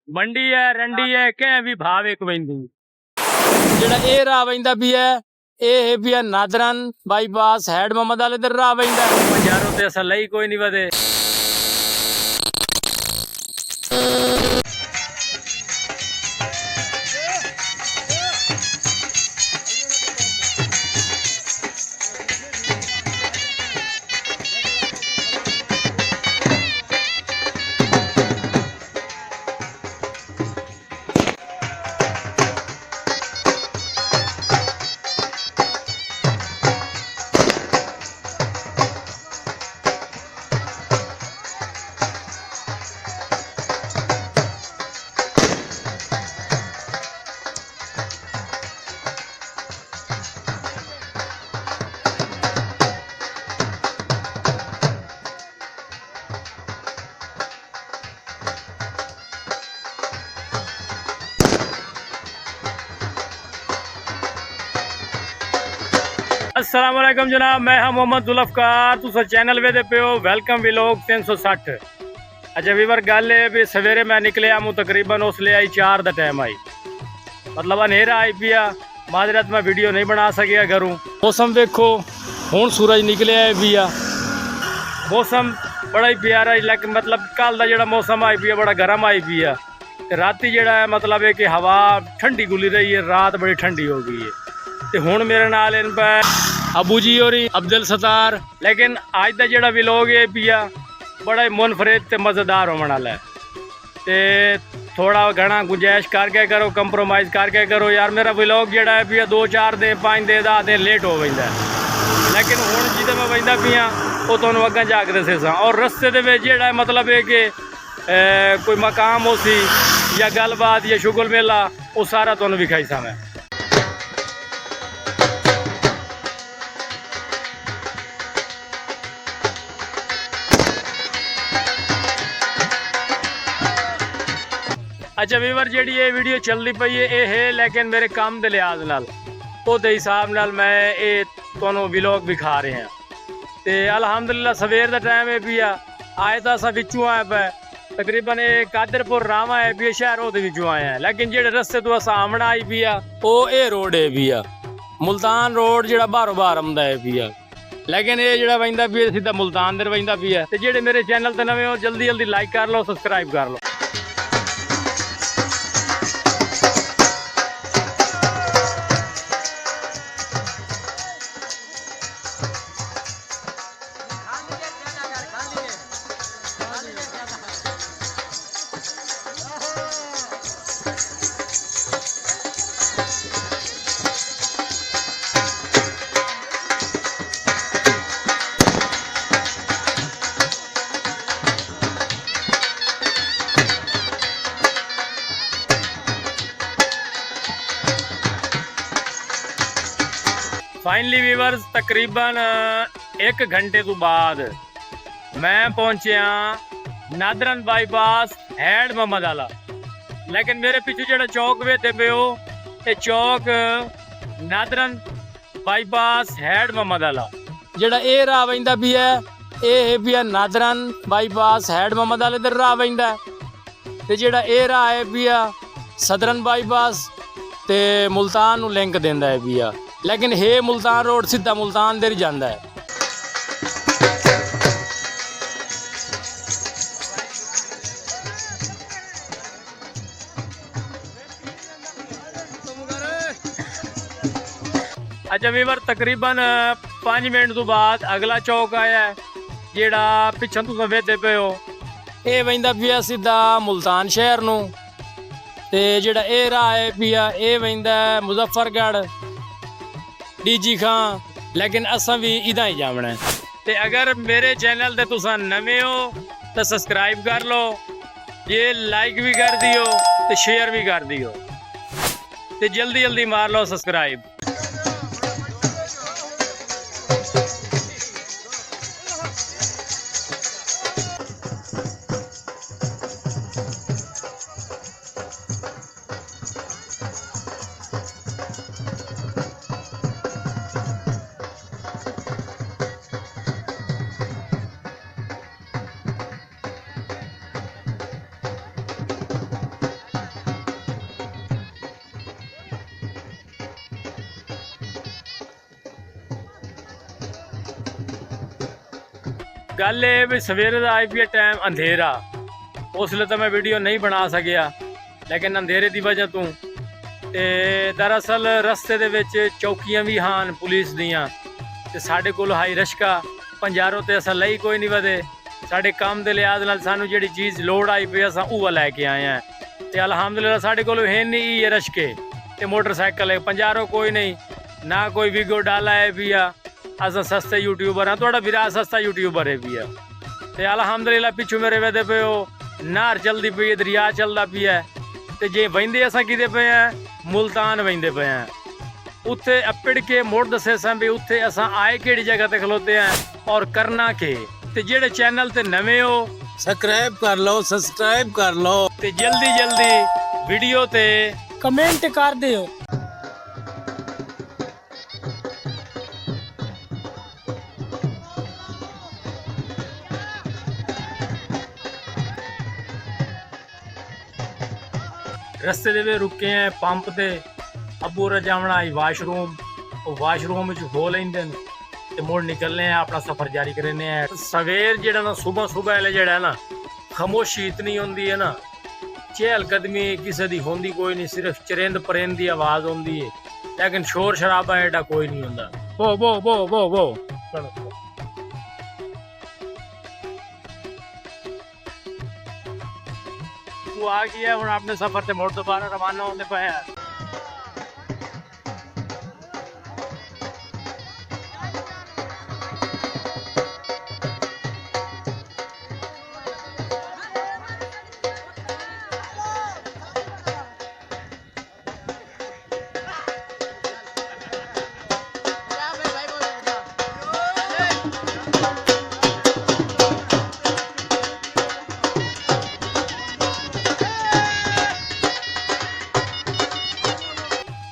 मंडी है रंडी है कह भी भाव एक वेंदी जेड़ा ए राह वेंदा भी है ਇਹ ਵੀ ਨਾਦਰਨ ਬਾਈਪਾਸ ਹੈਡ ਮੁਹੰਮਦ ਵਾਲੇ ਦਰ ਰਾਹ ਪੈਂਦਾ ਪੰਜਾਰੋਂ ਤੇ ਅਸਾਂ ਲਈ ਕੋਈ ਨਹੀਂ ਵਦੇ अस्सलाम वालेकुम जनाब, मैं हाँ मोहम्मद जुल्फकार तुस चैनल वे पे हो वेलकम विलोग 360। अच्छा वीवर गल है भी सवेरे मैं निकले आमू तकरीबन उसले आई 4 का टाइम आई मतलब अंधेरा आई पिया माजरत मैं वीडियो नहीं बना सकिया घरों। मौसम देखो हूँ सूरज निकले है पिया मौसम बड़ा ही प्यारा मतलब कल का जो मौसम आई पिया बड़ा गर्म आई पिया राती जोड़ा है मतलब है कि हवा ठंडी गुली रही है रात बड़ी ठंडी हो गई है। तो हुण मेरे नाल इन पर अबू जी और अब्दुल सत्तार लेकिन अज का जोड़ा विलोग है पिया बड़ा ही मुनफरिद ते मज़ेदार होने वाला है। तो थोड़ा घना गुंजाइश करके करो कंप्रोमाइज़ करके करो यार मेरा विलोग जोड़ा है पिया 2-4 दिन 5 दिन 10 दिन लेट हो जाता है लेकिन हुण जिदे मैं वजदा पिया वो तुहानूं अग्गां जाके दस्से और रस्ते दे विच जिहड़ा मतलब है कि कोई मकाम हो सी या गलबात या शुगल मेला वो सारा तुहानूं विखाई सा मैं। अच्छा वीवर जी ये वीडियो चलती पई है ये है लेकिन मेरे काम के लिहाज नाल ओदे हिसाब नाल मैं ये तुहानूं विलोग विखा रहे हैं। तो अलहमदुलिल्लाह सवेर का टाइम है पिया आए तो असा विचों आए पे तकरीबन ये कादरपुर रावा है पिया शहर वो विचों आए हैं लेकिन जेडे रस्ते तो असा आमना आई पिया वो ये रोड है पिया मुल्तान रोड जो बारों बार आंदा है पिया लेकिन ये जो वजदा पिया सीधा मुल्तान दर वजदा पिया। तो जेडे मेरे चैनल पर नवे हो जल्दी जल्दी लाइक कर लो सबसक्राइब कर लो। फाइनली वीवर्स तकरीबन 1 घंटे तो बाद मैं पहुंचा नादरन बाईपास हैड मुहम्मद वाला लेकिन मेरे पीछे जो चौक वेते पे हो ये चौक नादरन बाईपास हैड मुहम्मद वाला जोड़ा ये राह वजदा भी है ये भी है नादरन बाईपास हैड मुहम्मद वाले इधर राह वजदा तो जोड़ा ये राह है भी है सदरन बाईपास ते मुल्तान नूं लिंक देंदा है भी लेकिन हे मुल्तान रोड सीधा मुल्तान दे जाता है। अच्छा वीवर तकरीबन 5 मिनट तो बाद अगला चौक आया है जेड़ा पिछों तुसीं वेखदे पे हो ये वजदा पिया सीधा मुल्तान शहर नूं ते जेड़ा ये राह है पिया ये वजदा मुजफ्फरगढ़ डीजी खां लेकिन असा भी इदा ही जावना है। तो अगर मेरे चैनल ते तुसा नवे हो तो सब्सक्राइब कर लो ये लाइक भी कर दियो तो शेयर भी कर दियो तो जल्दी जल्दी मार लो सब्सक्राइब। गल ये भी सवेरे का आई पी टाइम अंधेरा, उसले तो मैं वीडियो नहीं बना सकिया, लेकिन अंधेरे की वजह तू ते दरअसल रस्ते दे विच चौकियां भी हान पुलिस दियां ते साडे कोल हाई रश्का पंजारों ते असां लई कोई नहीं वधे। साडे काम दे लिहाज नाल सानू जिहड़ी चीज़ लोड़ आई पई असां उह लैके आए हैं ते अलहमदुलिल्लाह साडे कोल है नहीं ये रश्के ते मोटरसाइकिल है पंजारों कोई नहीं, ना कोई वीगो डाला है भी आ। असां सस्ते यूट्यूबर हाँ, थोड़ा विरा सस्ता यूट्यूबर है भी है ते अलहमदुलिल्लाह पिछू मेरे वेदे पे नहर चलती पई है, दरिया चलता पिया ते जे वहिंदे असां किते पे हैं मुल्तान वहिंदे पे हैं। उत्थे अपिड़ के मोड़ दसे सा भी उत्थे असां आए केड़ी जगह ते खलोते हैं और करना के ते जेड़े चैनल ते नवे हो सब्सक्राइब कर लो ते जल्दी जल्दी वीडियो ते कमेंट कर दियो। रस्ते दे वे रुके हैं पंप ते अबू रजावना आई वाशरूम, वाशरूम हो लेंदे ते मुड़ निकलने हैं अपना सफर जारी करने हैं। सवेर जेड़ा ना सुबह सुबह जेड़ा है ना खामोशी इतनी होंदी है ना, चहलकदमी किसी दी होंदी कोई नहीं, सिर्फ चरिंद परिंद की आवाज़ होंदी है, लेकिन शोर शराबा एडा कोई नहीं होंदा। वो वो वो वो वो वो आ गया हुण अपने सफर से मुड़ दोबारा रवाना होने पे है।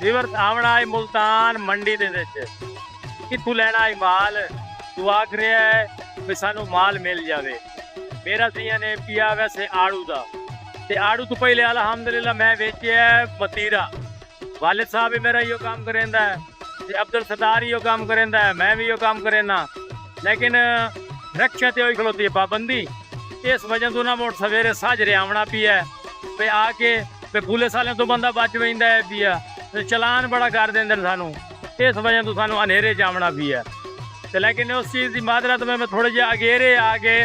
रिवर आवना है मुल्तान मंडी दे विच, कित्थों लेना है माल, तू आख रहा है भी सानू माल मिल जावे। मेरा सियां ने पिया वैसे आड़ू दा ते आड़ू तो पहले अलहमदुलिल्लाह मैं बेचिया है मतीरा। वालिद साहब भी मेरा यो काम करेंदा है ते अब्दुल सत्तार यो काम करेंदा है, मैं भी यो काम करेना, लेकिन रक्षा ते होई खलोती है पाबंदी। इस वजह तो ना मोट सवेरे साजरे आवना पिया पे आके पे पुलिस वाले तो बंदा बच वेंदा है पिया, चलान बड़ा कर देंगे सानू, इस वजह तो सानू अनेरे जावना भी है। तो लेकिन उस चीज़ की मादरत में मैं थोड़े जे अगेरे आके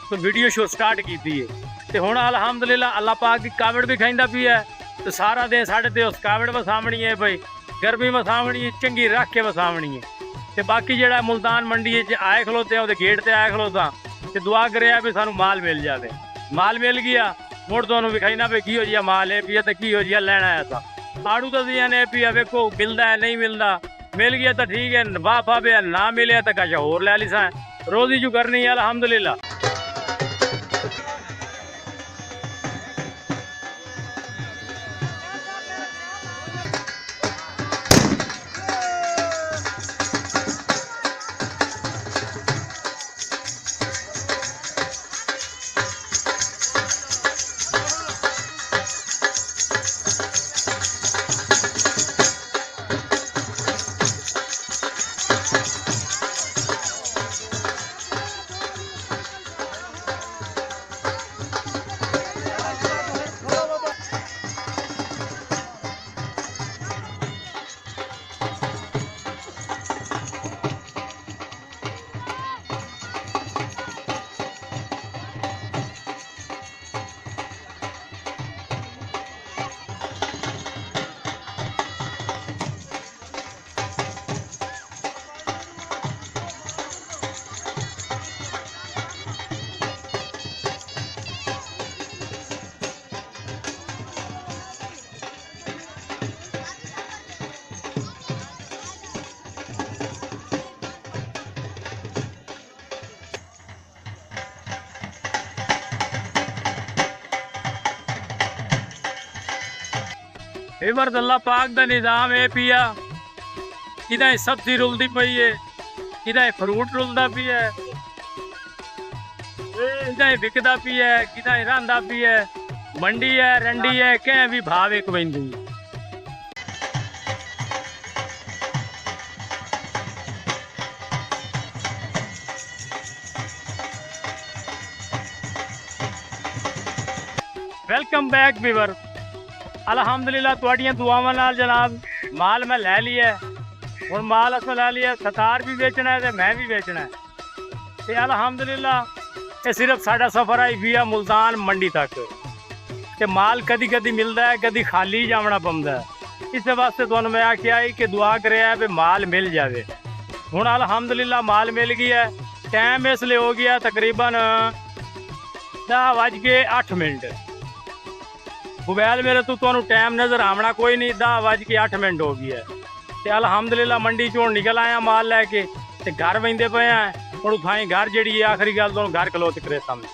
तो वीडियो शो स्टार्ट की है तो हुण अलहमदुलिल्लाह अल्लाह पाक की कावड़ भी खाइंदा भी है। तो सारा दिन साढ़े ते उस कावड़ वसावनी है भाई, गर्मी वसावनी है, चंगी रख के वसावनी है। तो बाकी जो मुल्तान मंडी आए खलोते वो गेट पर आए खलोता तो दुआ करे भी सानू माल मिल जाए। माल मिल गया मुड़ तुहानू विखाईना भी की हो जिहा माल है पिया तो की हो जिहा लैना है। सा आड़ू तो दिया ने पिया वेखो मिलता है नहीं मिलता, मिल गया तो ठीक है वाह पावे, ना मिले तो कश होर लै लीसा, रोजी जो करनी है अलहमदुलिल्लाह। इवर अल्लाह पाक का निज़ाम है पिया, किदा सब्जी रुलती पई है, किदा फ्रूट रुलता पी है, किदा विकदा पी है, किदा रंधा पी है, मंडी है रंडी है, कैं भी भाव एक वेंदी। Welcome back weaver. ਅਲਹਮਦੁਲਿਲਾ ਤੁਹਾਡੀਆਂ ਦੁਆਵਾਂ ਨਾਲ ਜਨਾਬ ਮਾਲ ਮੈਂ ਲੈ ਲਿਆ। ਹੁਣ ਮਾਲ ਅਸਾਂ ਲੈ ਲਿਆ, ਸਤਾਰ ਵੀ ਵੇਚਣਾ ਹੈ ਤੇ ਮੈਂ ਵੀ ਵੇਚਣਾ ਹੈ। ਤੇ ਅਲਹਮਦੁਲਿਲਾ ਇਹ ਸਿਰਫ ਸਾਡਾ ਸਫ਼ਰ ਹੈ ਵੀਆ ਮੁਲਤਾਨ ਮੰਡੀ ਤੱਕ। ਤੇ ਮਾਲ ਕਦੀ ਕਦੀ ਮਿਲਦਾ ਹੈ, ਕਦੀ ਖਾਲੀ ਜਾਵਣਾ ਪੈਂਦਾ ਹੈ। ਇਸੇ ਵਾਸਤੇ ਤੁਹਾਨੂੰ ਮੈਂ ਆਖਿਆ ਹੈ ਕਿ ਦੁਆ ਕਰਿਆ ਵੀ ਮਾਲ ਮਿਲ ਜਾਵੇ। ਹੁਣ ਅਲਹਮਦੁਲਿਲਾ ਮਾਲ ਮਿਲ ਗਿਆ। ਟਾਈਮ ਇਸ ਲਈ ਹੋ ਗਿਆ ਤਕਰੀਬਨ 10:08। मोबाइल मेरे तो ਤੁਹਾਨੂੰ टाइम नज़र आना कोई नहीं। 10:08 हो गया है। ਤੇ ਅਲਹਮਦੁਲਿਲਾ ਮੰਡੀ ਚੋਂ ਨਿਕਲ ਆਇਆ ਮਾਲ ਲੈ ਕੇ ਤੇ ਘਰ ਵੰਦੇ ਪਏ ਆ। ਹੁਣ ਥਾਈ ਘਰ ਜਿਹੜੀ ਹੈ ਆਖਰੀ ਗੱਲ ਤੋਂ ਘਰ ਖਲੋਤ ਕਰੇ ਸਾਹਮਣੇ।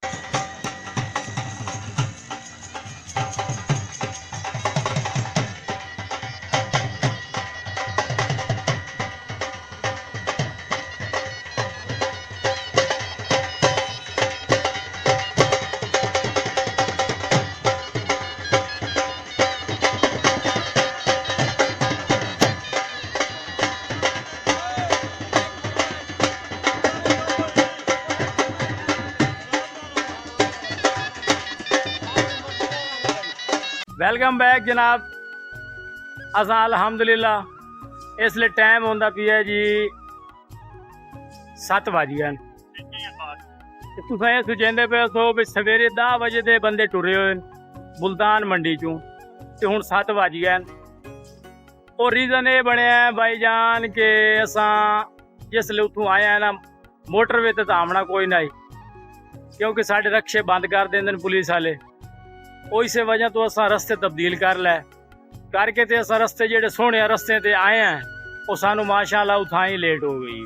वेलकम बैक जनाब। असा अलहमदुलिल्ला इसलिए टाइम होंदा पिया जी 7 बज गए। तुस ये सोचते पे सो भी सवेरे 10 बजे के बंदे टुरे हुए मुल्तान मंडी चों ते हुण 7 बज गए। और रीज़न ये बनया भाई जान के असा जिसले उतों आए हैं ना मोटरवे ते आमना कोई नहीं, क्योंकि साढ़े रक्शे बंद कर देंगे पुलिस वाले। इस वजह तो असा रस्ते तब्दील कर लै करके ते असा रस्ते जेडे सोहने रस्ते ते आए हैं वो सानू माशाअल्लाह उथा ही लेट हो गई।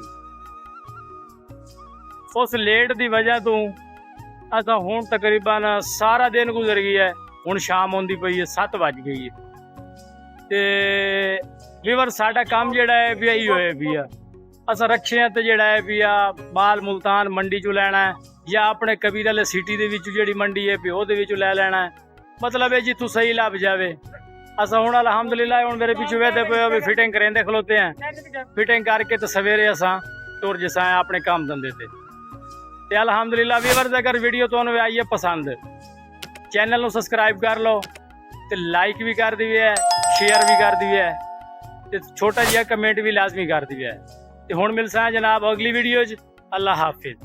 उस लेट दी वजह तो असा हुण तकरीबन सारा दिन गुजर गया है। हुण शाम होंदी पई है, 7 बज गई है। ते वीवर साडा काम जेड़ा है भी यही होए भी है। असा रक्शियां ते जेड़ा है भी माल मुल्तान मंडी चों लैना है या अपने कबीर वाले सिटी दे विच जेड़ी मंडी है भी ओहदे विचों लै लैना है। मतलब है जितों सही लभ जाए। असा हुण अलहमदुलिल्लाह हुण मेरे पिछू वेदे पे भी फिटिंग करेंदे खलोते हैं। फिटिंग करके तो सवेरे असा तुर जसा अपने काम धंधे ते अलहमदुलिल्लाह। व्यूअर्स अगर वीडियो तुहानूं आई है पसंद, चैनल नूं सबसक्राइब कर लो ते लाइक भी कर दिए, शेयर भी कर दिए ते छोटा जिहा कमेंट भी लाजमी कर दिए। ते हुण मिलसां जनाब अगली वीडियो च। अल्लाह हाफिज़।